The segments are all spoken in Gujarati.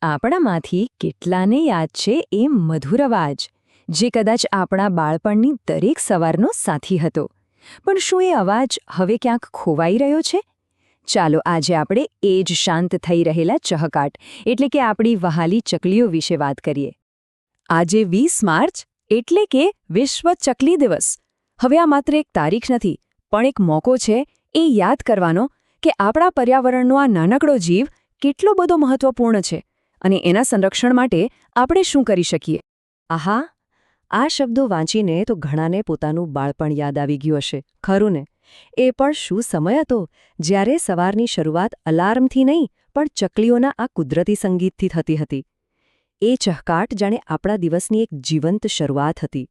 આપણામાંથી કેટલાને યાદ છે એ મધુર અવાજ, જે કદાચ આપણા બાળપણની દરેક સવારનો સાથી હતો? પણ શું એ અવાજ હવે ક્યાંક ખોવાઈ રહ્યો છે? ચાલો આજે આપણે એ જ શાંત થઈ રહેલા ચહકાટ એટલે કે આપણી વહાલી ચકલીઓ વિશે વાત કરીએ. આજે 20 માર્ચ એટલે કે વિશ્વ ચકલી દિવસ. હવે આ માત્ર એક તારીખ નથી, પણ એક મોકો છે એ યાદ કરવાનો કે આપણા પર્યાવરણનો આ નાનકડો જીવ કેટલો બધો મહત્વપૂર્ણ છે અને એના સંરક્ષણ માટે આપણે શું કરી શકીએ. આહા, આ શબ્દો વાંચીને તો ઘણાને પોતાનું બાળપણ યાદ આવી ગયું હશે, ખરું ને? એ પણ શું સમય હતો જ્યારે સવારની શરૂઆત અલાર્મથી નહીં પણ ચકલીઓના આ કુદરતી સંગીતથી થતી હતી. એ ચહકાટ જાણે આપણા દિવસની એક જીવંત શરૂઆત હતી.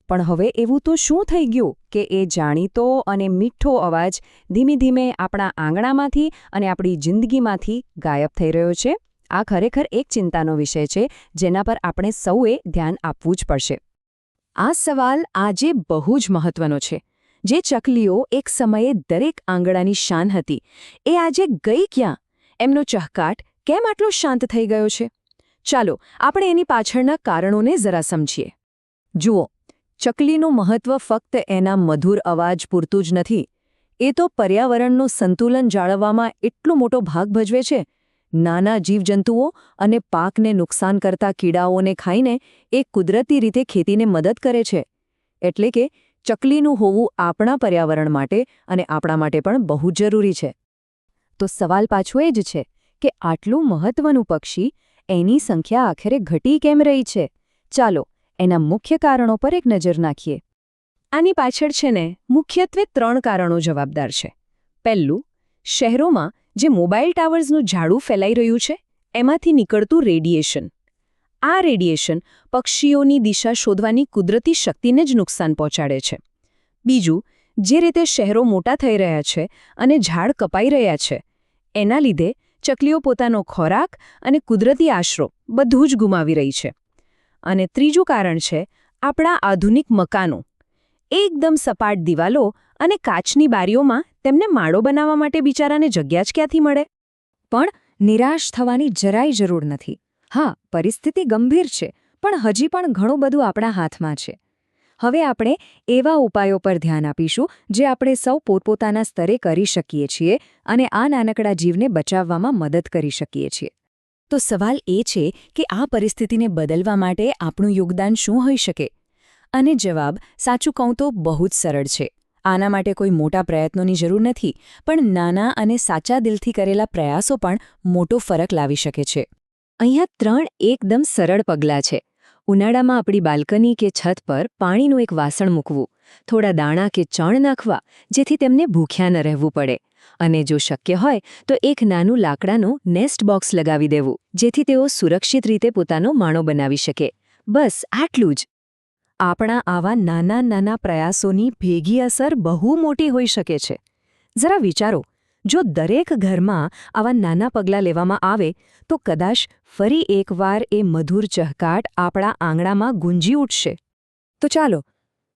પણ હવે એવું તો શું થઈ ગયું કે એ જાણીતો અને મીઠો અવાજ ધીમે ધીમે આપણા આંગણામાંથી અને આપણી જિંદગીમાંથી ગાયબ થઈ રહ્યો છે? આ ખરેખર એક ચિંતાનો વિષય છે જેના પર આપણે સૌએ ધ્યાન આપવું જ પડશે. આ સવાલ આજે બહુ જ મહત્વનો છે. જે ચકલીઓ એક સમયે દરેક આંગણાની શાન હતી, એ આજે ગઈ ક્યાં? એમનો ચહકાટ કેમ આટલો શાંત થઈ ગયો છે? ચાલો આપણે એની પાછળના કારણોને જરા સમજીએ. જુઓ, ચકલીનું મહત્વ ફક્ત એના મધુર અવાજ પૂરતું જ નથી. એ તો પર્યાવરણનું સંતુલન જાળવવામાં એટલો મોટો ભાગ ભજવે છે. નાના જીવજંતુઓ અને પાકને નુકસાન કરતા કીડાઓને ખાઈને એ કુદરતી રીતે ખેતીને મદદ કરે છે. એટલે કે ચકલીનું હોવું આપણા પર્યાવરણ માટે અને આપણા માટે પણ બહુ જરૂરી છે. તો સવાલ પાછો એ જ છે કે આટલું મહત્વનું પક્ષી, એની સંખ્યા આખરે ઘટી કેમ રહી છે? ચાલો એના મુખ્ય કારણો પર એક નજર નાખીએ. આની પાછળ છે ને મુખ્યત્વે 3 કારણો જવાબદાર છે. પહેલું, શહેરોમાં જે મોબાઈલ ટાવર્સનું ઝાડું ફેલાઈ રહ્યું છે, એમાંથી નીકળતું રેડિયેશન. આ રેડિયેશન પક્ષીઓની દિશા શોધવાની કુદરતી શક્તિને જ નુકસાન પહોંચાડે છે. બીજું, જે રીતે શહેરો મોટા થઈ રહ્યા છે અને ઝાડ કપાઈ રહ્યા છે, એના લીધે ચકલીઓ પોતાનો ખોરાક અને કુદરતી આશરો બધું જ ગુમાવી રહી છે. અને ત્રીજું કારણ છે આપણા આધુનિક મકાનો. એકદમ સપાટ દિવાલો અને કાચની બારીઓમાં તેમને માળો બનાવવા માટે બિચારાને જગ્યા જ ક્યાંથી મળે? પણ નિરાશ થવાની જરાય જરૂર નથી. હા, પરિસ્થિતિ ગંભીર છે, પણ હજી પણ ઘણું બધું આપણા હાથમાં છે. હવે આપણે એવા ઉપાયો પર ધ્યાન આપીશું જે આપણે સૌ પોતપોતાના સ્તરે કરી શકીએ છીએ અને આ નાનકડા જીવને બચાવવામાં મદદ કરી શકીએ છીએ. તો સવાલ એ છે કે આ પરિસ્થિતિને બદલવા માટે આપણું યોગદાન શું હોઈ શકે? અને જવાબ સાચું કહું તો બહુ જ સરળ છે. આના માટે કોઈ મોટા પ્રયત્નોની જરૂર નથી, પણ નાના અને સાચા દિલથી કરેલા પ્રયાસો પણ મોટો ફરક લાવી શકે છે. અહીંયા 3 એકદમ સરળ પગલાં છે. ઉનાળામાં આપણી બાલ્કની કે છત પર પાણીનું એક વાસણ મૂકવું, થોડા દાણા કે ચણ નાખવા જેથી તેમને ભૂખ્યા ન રહેવું પડે, અને જો શક્ય હોય તો એક નાનું લાકડાનું નેસ્ટ બોક્સ લગાવી દેવું જેથી તેઓ સુરક્ષિત રીતે પોતાનો માળો બનાવી શકે. બસ આટલું જ. આપણા આવા નાના નાના પ્રયાસોની ભેગી અસર બહુ મોટી હોઈ શકે છે. જરા વિચારો, જો દરેક ઘરમાં આવા નાના પગલાં લેવામાં આવે તો કદાચ ફરી એકવાર એ મધુર ચહકાટ આપણા આંગણામાં ગુંજી ઉઠશે. તો ચાલો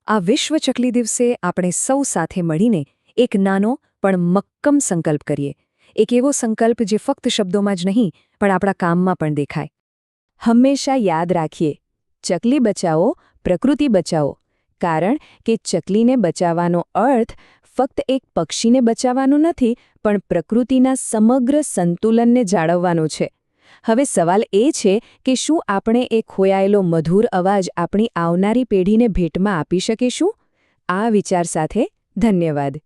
આ વિશ્વ ચકલી દિવસે આપણે સૌ સાથે મળીને એક નાનો પણ મક્કમ સંકલ્પ કરીએ. એક એવો સંકલ્પ જે ફક્ત શબ્દોમાં જ નહીં પણ આપણા કામમાં પણ દેખાય. હંમેશા યાદ રાખીએ, ચકલી બચાવો, પ્રકૃતિ બચાવો. કારણ કે ચકલીને બચાવવાનો અર્થ ફક્ત એક પક્ષીને બચાવવાનો નથી, પણ પ્રકૃતિના સમગ્ર સંતુલનને જાળવવાનો છે. હવે સવાલ એ છે કે શું આપણે એ ખોયાયેલો મધુર અવાજ આપણી આવનારી પેઢીને ભેટમાં આપી શકીશું? આ વિચાર સાથે ધન્યવાદ.